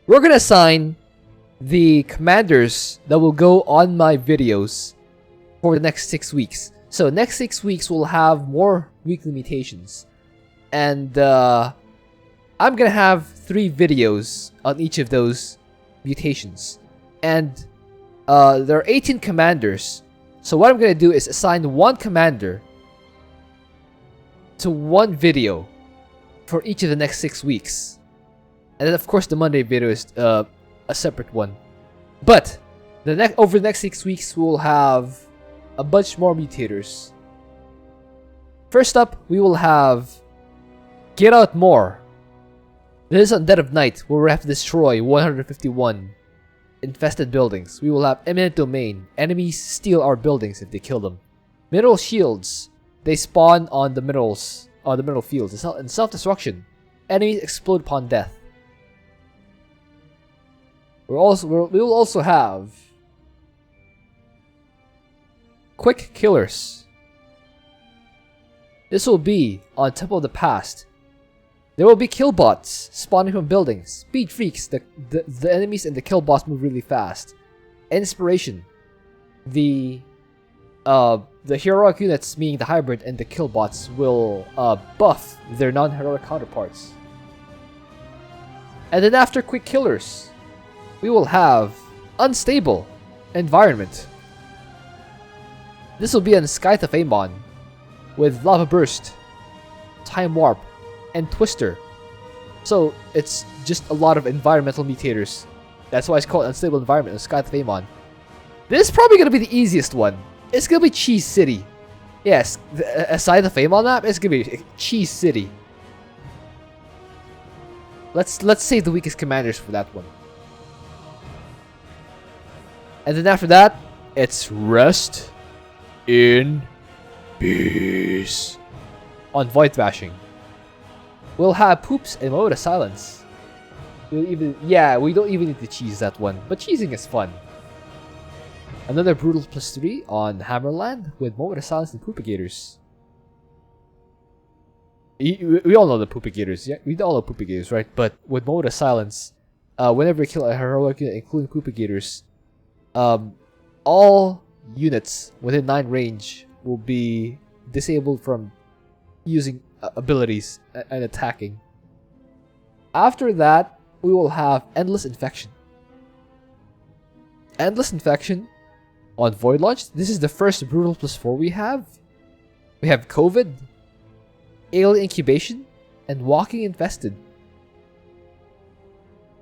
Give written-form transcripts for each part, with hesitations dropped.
we're gonna assign the commanders that will go on my videos for the next 6 weeks. So next 6 weeks we'll have more weekly mutations, and I'm gonna have 3 videos on each of those mutations, and there are 18 commanders. So what I'm gonna do is assign one commander to one video for each of the next 6 weeks, and then of course the Monday video is a separate one. But over the next 6 weeks we'll have a bunch more mutators. First up, we will have Get Out More. This is on Dead of Night, where we have to destroy 151 infested buildings. We will have Eminent Domain. Enemies steal our buildings if they kill them. Mineral Shields. They spawn on the mineral fields. In self-destruction, enemies explode upon death. We will also have Quick Killers. This will be on Temple of the Past. There will be killbots spawning from buildings. Speed freaks. The enemies and the killbots move really fast. Inspiration. The heroic units, meaning the hybrid and the killbots, will buff their non-heroic counterparts. And then after Quick Killers, we will have Unstable Environment. This will be on Scythe of Amon with Lava Burst, Time Warp, and Twister. So it's just a lot of environmental mutators. That's why it's called Unstable Environment on Scythe of Amon. This is probably going to be the easiest one. It's going to be Cheese City. Yes, aside the Amon map, it's going to be Cheese City. Let's save the weakest commanders for that one. And then after that, it's Rest in Peace on Void Bashing. We'll have Poops and Mode of Silence. We don't even need to cheese that one, but cheesing is fun. Another Brutal +3 on Hammerland with Moment of Silence and Poopigators. We all know the Poopigators, yeah? We all know Poopigators, right? But with Moment of Silence, whenever you kill a heroic unit, including Poopigators, all units within 9 range will be disabled from using abilities and attacking. After that, we will have Endless Infection. Endless Infection on Void Launch. This is the first Brutal +4 we have. We have COVID, Alien Incubation, and Walking Infested.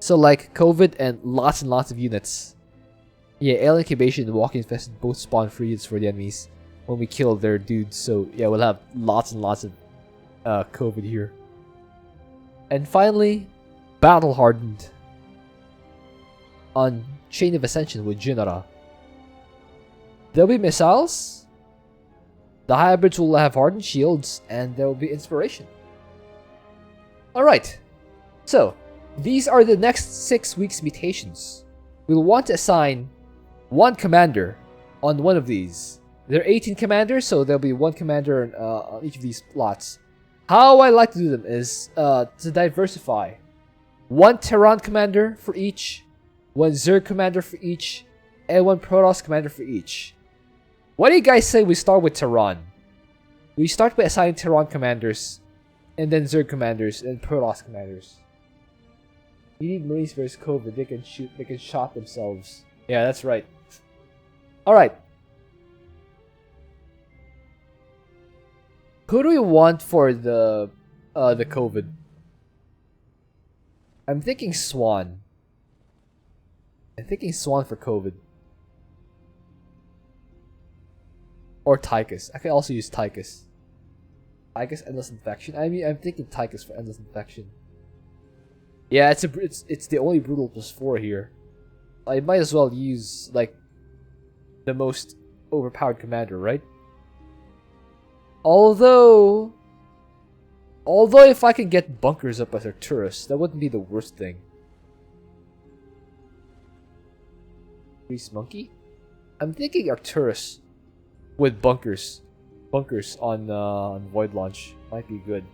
So like COVID and lots of units. Yeah, Alien Incubation and Walking Infested both spawn free units for the enemies when we kill their dudes. So yeah, we'll have lots of COVID here. And finally, Battle Hardened on Chain of Ascension with Jinara. There'll be missiles, the hybrids will have hardened shields, and there will be inspiration. Alright, so these are the next 6 weeks' mutations. We'll want to assign one commander on one of these. There are 18 commanders, so there'll be one commander on each of these slots. How I like to do them is to diversify. One Terran commander for each, one Zerg commander for each, and one Protoss commander for each. What do you guys say we start with Terran? We start by assigning Terran commanders, and then Zerg commanders, and Protoss commanders. You need Marines versus COVID. They can shot themselves. Yeah, that's right. Alright. Who do we want for the COVID? I'm thinking Swan. I'm thinking Swan for COVID. Or Tychus. I can also use Tychus. Tychus Endless Infection. I mean, I'm thinking Tychus for Endless Infection. Yeah, it's the only Brutal +4 here. I might as well use like the most overpowered commander, right? Although if I can get bunkers up as Arcturus, that wouldn't be the worst thing. Grease Monkey? I'm thinking Arcturus with bunkers on Void Launch might be good.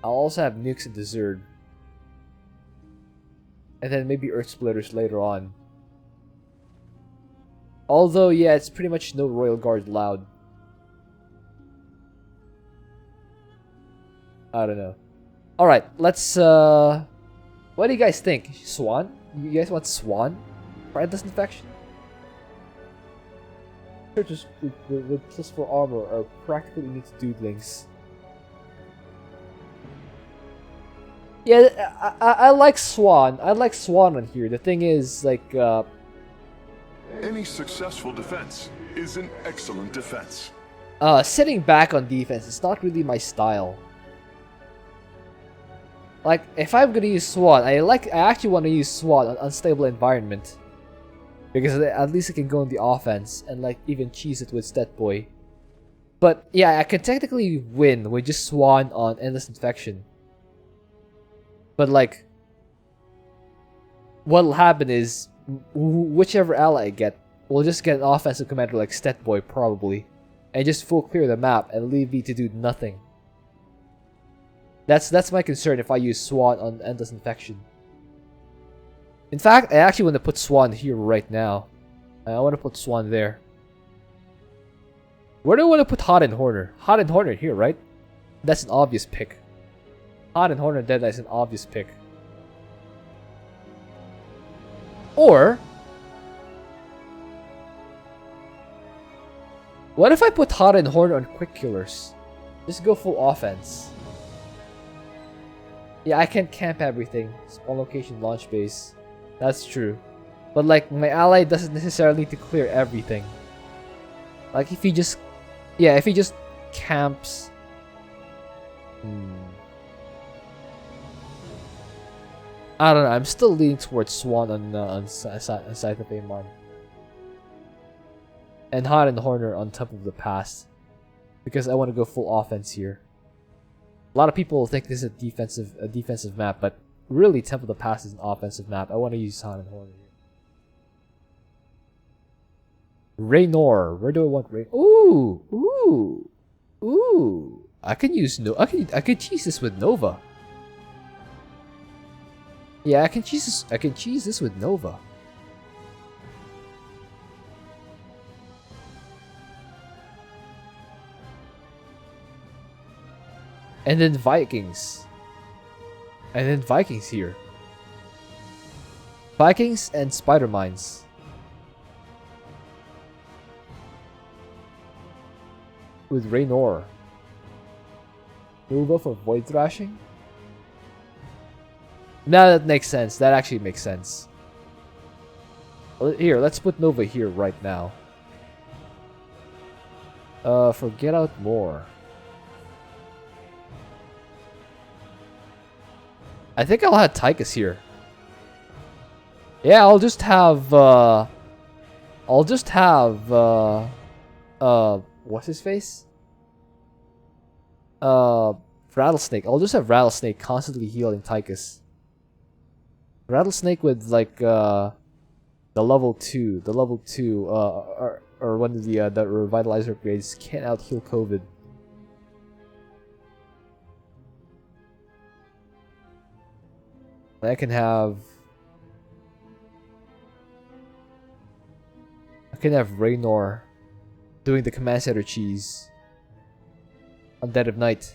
I'll also have nukes in the Zerg. And then maybe Earth Splitters later on. Although, yeah, it's pretty much no Royal Guard allowed. I don't know. Alright, let's, what do you guys think? Swan? You guys want Swan for Endless Infection? Characters with +4 armor are practically unique to dudelings. Yeah, I like Swan. I like Swan on here. The thing is, like, Any successful defense is an excellent defense. sitting back on defense is not really my style. Like, if I'm gonna use Swan, I actually want to use Swan on unstable environment. Because at least I can go on the offense and like even cheese it with Stat Boy. But yeah, I can technically win with just Swan on Endless Infection. But like, what'll happen is whichever ally I get, we'll just get an offensive commander like Stat Boy probably, and just full clear the map and leave me to do nothing. That's my concern if I use Swan on Endless Infection. In fact, I actually want to put Swan here right now. I want to put Swan there. Where do I want to put Hardened Horner? Hardened Horner here, right? That's an obvious pick. Hardened Horner Dead is an obvious pick. Or what if I put Hardened Horner on Quick Killers? Just go full offense. Yeah, I can't camp everything. Spawn location, launch base. That's true. But like, my ally doesn't necessarily need to clear everything. Like, if he just... Yeah, if he just camps... I don't know, I'm still leaning towards Swan on Scythe of Amon. And Hardened Horner on Top of the Past. Because I want to go full offense here. A lot of people think this is a defensive map, but really Temple of the Past is an offensive map. I want to use Hardened Horner here. Raynor. Where do I want Raynor? Ooh. I can use I can cheese this with Nova. Yeah, I can cheese this with Nova. And then Vikings. And then Vikings here. Vikings and Spider Mines. With Raynor. Nova for Void Thrashing? Now that makes sense. That actually makes sense. Here, let's put Nova here right now. For Get Out More. I think I'll have Tychus here. Yeah, I'll just have what's his face? Rattlesnake. I'll just have Rattlesnake constantly healing Tychus. Rattlesnake with like the level 2, or one of the revitalizer upgrades can't out heal COVID. I can have Raynor doing the command center cheese on Dead of Night.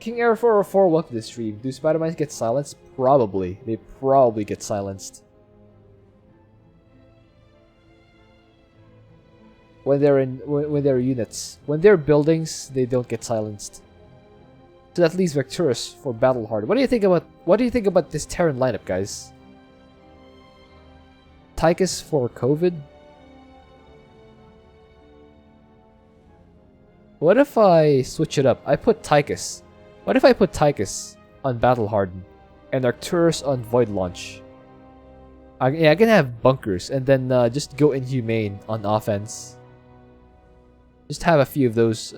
King Air 404, welcome to the stream. Do Spider-Man get silenced? Probably. They probably get silenced. When they're units. When they're buildings, they don't get silenced. So that leaves Vecturus for Battle Hard. What do you think about this Terran lineup, guys? Tychus for COVID? What if I switch it up? I put Tychus. What if I put Tychus on Battle Hardened and Arcturus on Void Launch? I can have bunkers and then just go Inhumane on offense. Just have a few of those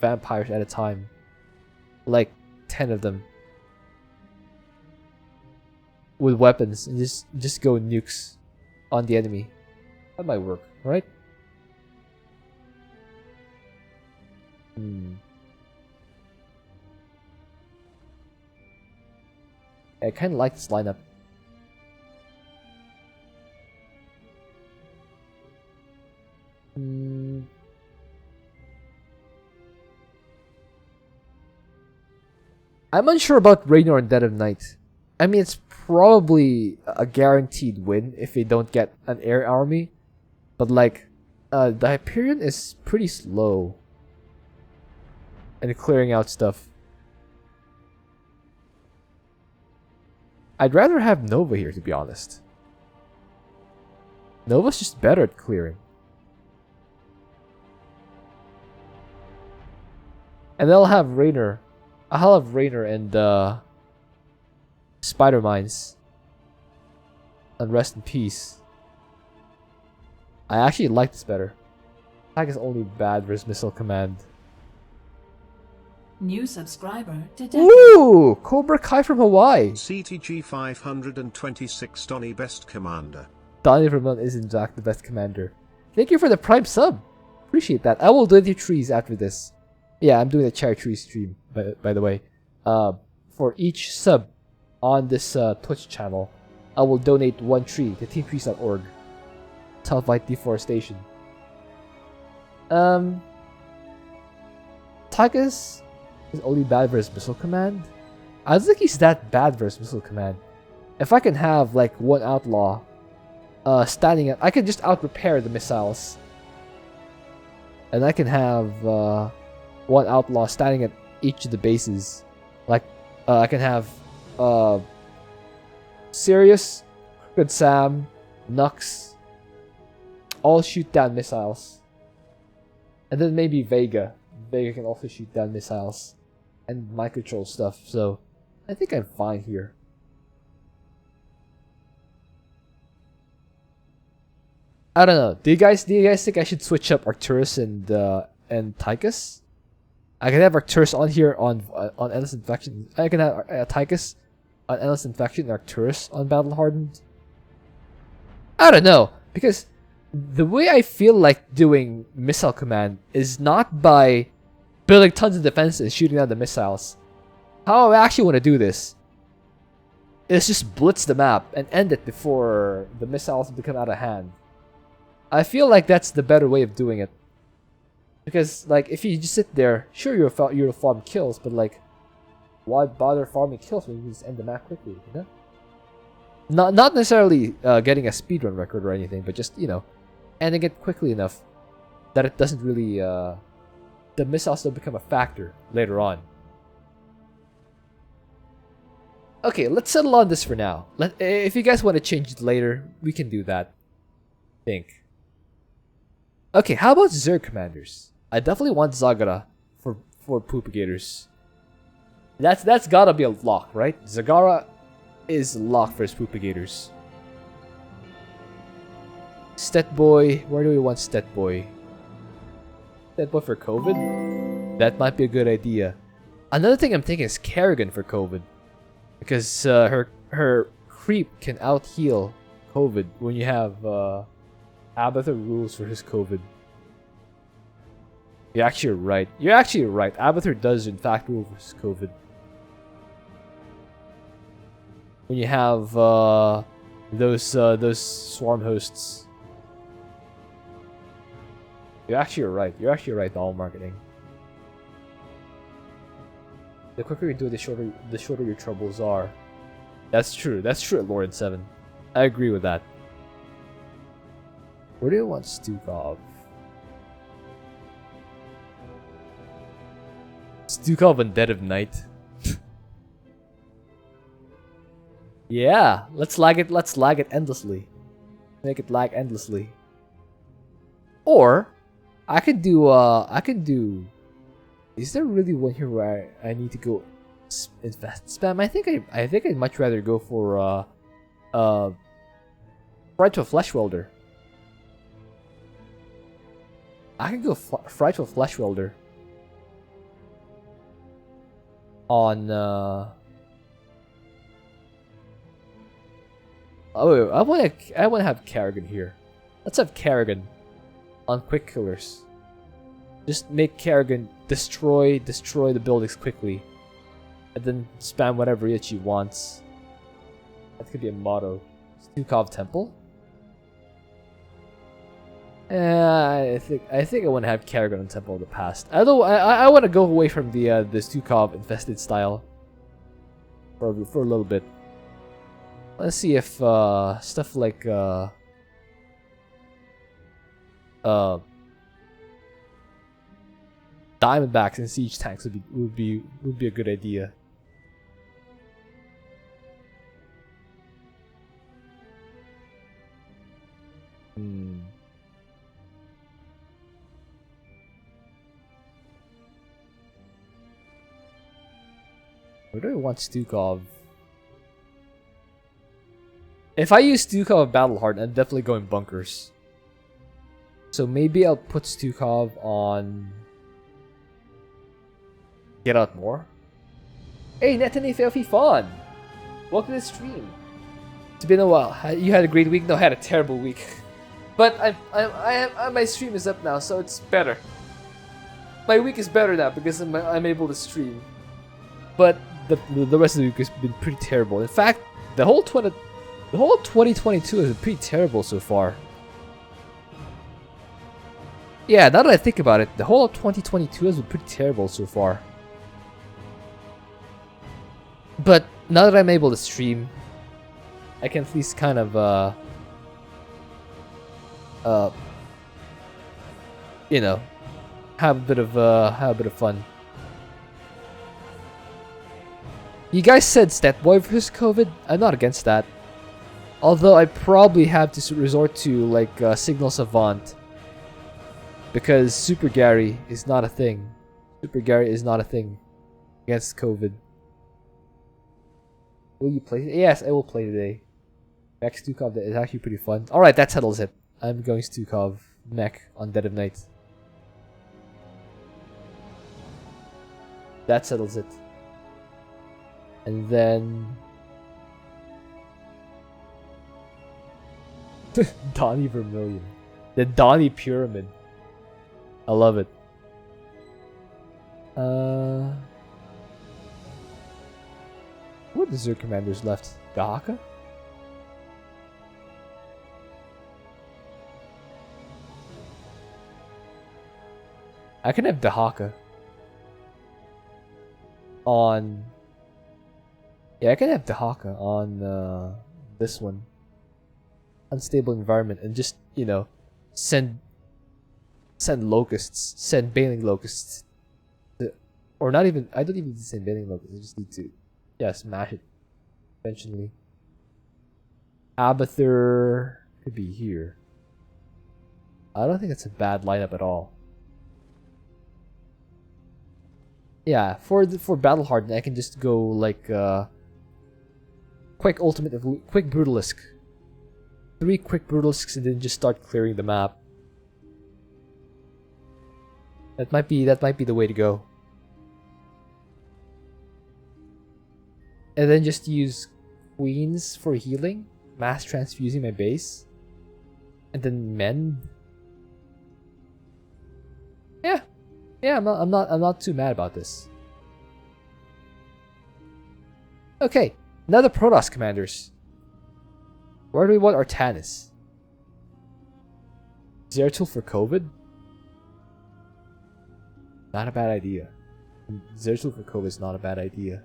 vampires at a time. Like 10 of them. With weapons and just go nukes on the enemy. That might work, right? I kind of like this lineup. I'm unsure about Raynor and Dead of Night. I mean, it's probably a guaranteed win if they don't get an air army. But like, the Hyperion is pretty slow. And clearing out stuff. I'd rather have Nova here, to be honest. Nova's just better at clearing. And I'll have Raynor. I'll have Raynor and Spider Mines. And rest in peace. I actually like this better. Attack is only bad versus Missile Command. New subscriber detected. Ooh! Cobra Kai from Hawaii. CTG 526 Donny Best Commander. Donny Vermont is in fact the best commander. Thank you for the Prime sub. Appreciate that. I will do the trees after this. Yeah, I'm doing a cherry tree stream, by the way. For each sub on this Twitch channel, I will donate one tree to teamtrees.org to help fight deforestation. Tychus is only bad versus Missile Command. I don't think he's that bad versus Missile Command. If I can have like one outlaw standing at, I can just out repair the missiles. And I can have one outlaw standing at each of the bases. Like I can have Sirius, Good Sam, Nux, all shoot down missiles. And then maybe Vega. Vega can also shoot down missiles and mind control stuff. So I think I'm fine here. I don't know. Do you guys think I should switch up Arcturus and Tychus? I can have Arcturus on here on Endless Infection. I can have Tychus on Endless Infection and Arcturus on Battle Hardened. I don't know, because the way I feel like doing Missile Command is not by building tons of defense and shooting down the missiles. How I actually want to do this is just blitz the map and end it before the missiles become out of hand. I feel like that's the better way of doing it. Because, like, if you just sit there, sure, you'll farm kills, but, like, why bother farming kills when you can just end the map quickly, you know? Not necessarily getting a speedrun record or anything, but just, you know, ending it quickly enough that it doesn't really, the missiles don't become a factor later on. Okay, let's settle on this for now. If you guys want to change it later, we can do that. Think. Okay, how about Zerg commanders? I definitely want Zagara for Poopigators. That's gotta be a lock, right? Zagara is locked for his Poopigators. Stetboy, where do we want Stetboy? Stetboy for COVID? That might be a good idea. Another thing I'm thinking is Kerrigan for COVID. Because her creep can out-heal COVID when you have Abathur rules for his COVID. You're actually right. You're actually right. Abathur does in fact rule for his COVID. When you have those swarm hosts. You're actually right. You're actually right, all marketing. The quicker you do it, the shorter your troubles are. That's true. That's true at Lord 7. I agree with that. Where do you want Stukov? Stukov and Dead of Night. Yeah, let's lag it endlessly. Make it lag endlessly. Or I could do is there really one here where I need to go invest spam? I think I'd much rather go for Frightful Flesh Welder. I can go Frightful Flesh Welder on oh, I want to have Kerrigan here. Let's have Kerrigan on Quick Killers. Just make Kerrigan destroy the buildings quickly, and then spam whatever itch he wants. could be a motto. Stukov Temple. I think I want to have Kerrigan Temple in the past. Although I want to go away from the Stukov infested style for a little bit. Let's see if stuff like Diamondbacks and siege tanks would be a good idea. Where do I want Stukov? If I use Stukov Battlehard, I'm definitely going bunkers. So maybe I'll put Stukov on Get Out More. Hey, Netany Felfi Fawn! Welcome to the stream. It's been a while. You had a great week? No, I had a terrible week. But my stream is up now, so it's better. My week is better now because I'm able to stream. But the rest of the week has been pretty terrible. In fact, the whole 2022 has been pretty terrible so far. Yeah, now that I think about it, the whole of 2022 has been pretty terrible so far. But now that I'm able to stream, I can at least kind of you know, have a bit of fun. You guys said Stat Boy versus COVID? I'm not against that. Although I probably have to resort to like Signal Savant. Because Super Gary is not a thing. Super Gary is not a thing against COVID. Will you play? Yes, I will play today. Mech Stukov is actually pretty fun. Alright, that settles it. I'm going Stukov Mech on Dead of Night. That settles it. And then Donnie Vermilion. The Donnie Pyramid. I love it. What Desert Commanders left? Dahaka? I can have Dahaka on... Yeah, I can have Dahaka on this one. Unstable environment and just, you know, send locusts, send Bailing Locusts. Or not even, I don't even need to send Bailing Locusts, I just need to, yeah, smash it eventually. Abathur could be here. I don't think that's a bad lineup at all. Yeah, for Battle Hardened, I can just go like quick Brutalisk. 3 quick Brutalisks and then just start clearing the map. That might be the way to go. And then just use Queens for healing, mass transfusing my base, and then mend. Yeah, I'm not too mad about this. Okay, another Protoss commanders. Where do we want Artanis? Zeratul for COVID? Not a bad idea. Zeratul for COVID is not a bad idea.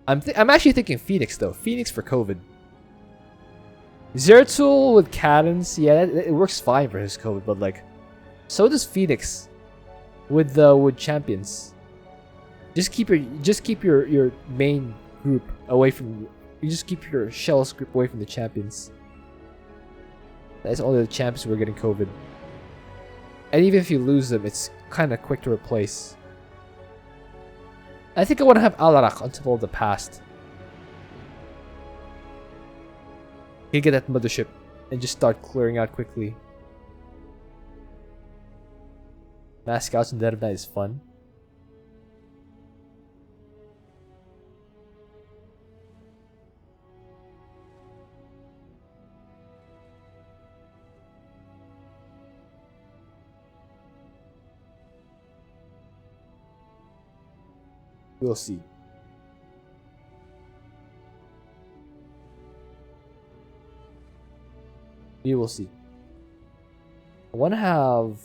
I'm actually thinking Phoenix though. Phoenix for COVID. Zeratul with cannons, yeah, it works fine for his COVID, but like, so does Phoenix with champions. Just keep your main group away from. You just keep your shells group away from the champions. That's only the champions who are getting COVID. And even if you lose them, it's kind of quick to replace. I think I want to have Alarak on Temple of the Past. You get that mothership and just start clearing out quickly. Mass Scouts and Dead of Night is fun. We'll see. We will see. I want to have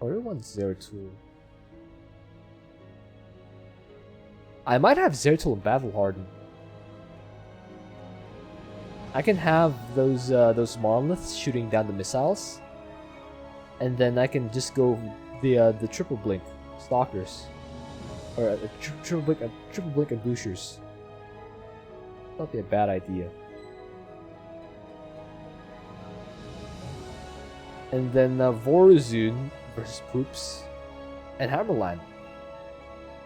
everyone's Zeratul. I might have Zeratul and Battle Hardened. I can have those monoliths shooting down the missiles, and then I can just go the triple blink stalkers, or triple blink and boosters. That'd be a bad idea. And then Voruzun versus Poops and Hammerland.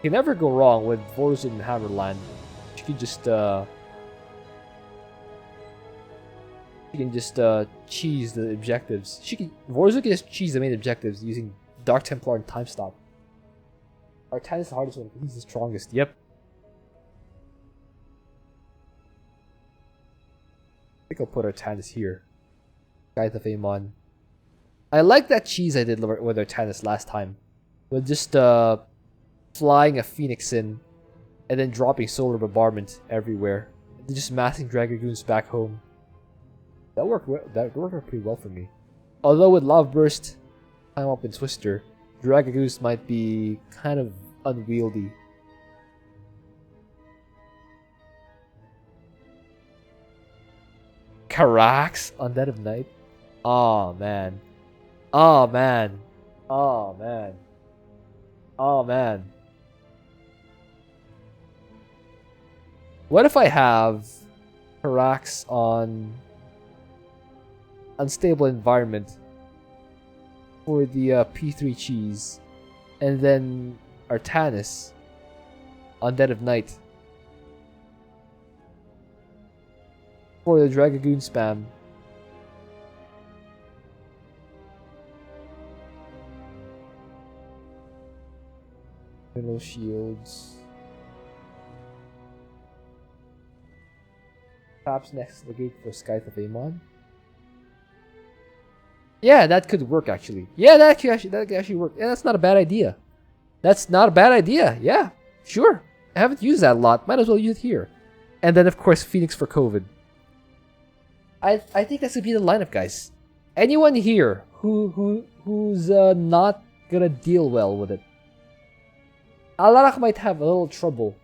You can never go wrong with Voruzun and Hammerland. You can just cheese the objectives. Voruzun can just cheese the main objectives using Dark Templar and Time Stop. Artan is the hardest one. He's the strongest. Yep. I think I'll put Artanis here. Scythe of Amon. I like that cheese I did with Artanis last time. With just flying a Phoenix in and then dropping Solar Bombardment everywhere. And then just massing Dragagoons back home. That worked pretty well for me. Although with Lava Burst, Time Up and Twister, Dragagoons might be kind of unwieldy. Carax on Dead of Night? Oh man. Oh man. Oh man. Oh man. What if I have Carax on Unstable Environment for the P3 cheese, and then Artanis on Dead of Night for the Dragagoon spam? Middle shields. Perhaps next to the gate for Scythe of Amon. Yeah, that could work actually. Yeah, that could actually work. Yeah, that's not a bad idea. That's not a bad idea. Yeah, sure. I haven't used that a lot. Might as well use it here. And then of course Phoenix for COVID. I think that's gonna be the lineup, guys. Anyone here who's not gonna deal well with it. Alarak might have a little trouble.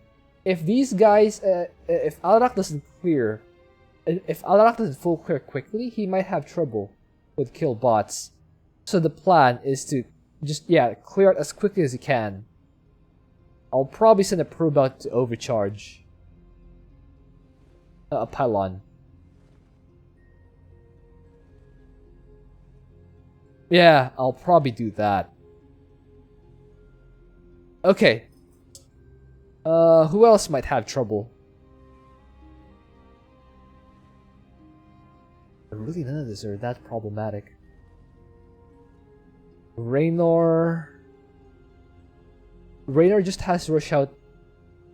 If these guys, if Alarak doesn't clear, if Alarak doesn't full clear quickly, he might have trouble with kill bots. So the plan is to just, clear it as quickly as you can. I'll probably send a probe out to overcharge a pylon. Yeah, I'll probably do that. Okay. Who else might have trouble? Really, none of this are that problematic. Raynor just has to rush out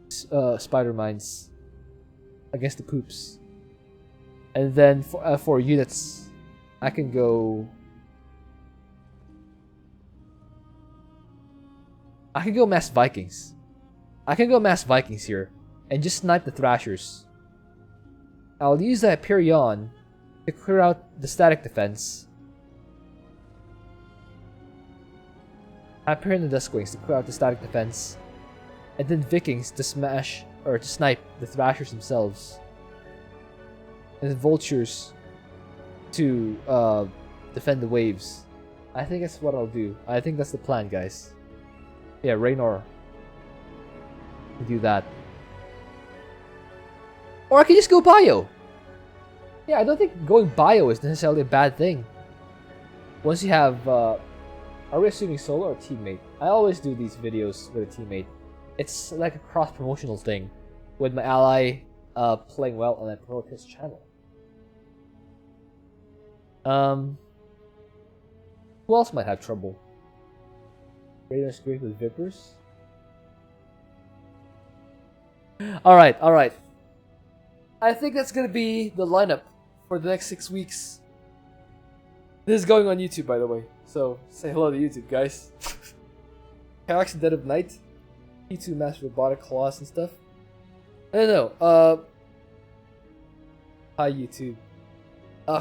spider mines against the poops, and then for units, I can go. I can go mass Vikings. I can go mass Vikings here and just snipe the Thrashers. I'll use the Hyperion to clear out the static defense. Hyperion and Duskwings to clear out the static defense. And then Vikings to smash or to snipe the Thrashers themselves. And then Vultures to defend the waves. I think that's what I'll do. I think that's the plan, guys. Yeah, Raynor. Do that. Or I can just go bio. Yeah, I don't think going bio is necessarily a bad thing. Once you have, are we assuming solo or teammate? I always do these videos with a teammate. It's like a cross-promotional thing with my ally playing well and I promote his channel. Who else might have trouble? Raider's great with Vipers. Alright. I think that's gonna be the lineup for the next 6 weeks. This is going on YouTube, by the way. So, say hello to YouTube, guys. Carax and Dead of Night. P2 Master Robotic Claws and stuff. I don't know. Hi, YouTube.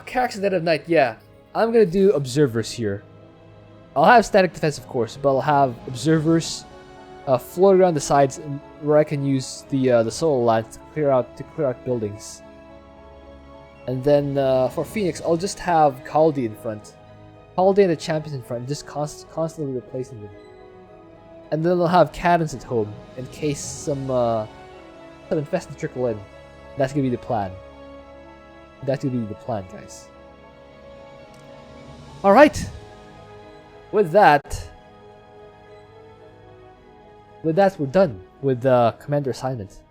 Characters Dead of Night, yeah. I'm gonna do observers here. I'll have static defense, of course, but I'll have observers float around the sides where I can use the solar lance to clear out buildings. And then for Phoenix, I'll just have Kaldi in front. Kaldi and the champions in front, just constantly replacing them. And then I'll have cannons at home in case some infestants trickle in. That's gonna be the plan. That's gonna be the plan, guys. Alright. With that, we're done with the commander assignment.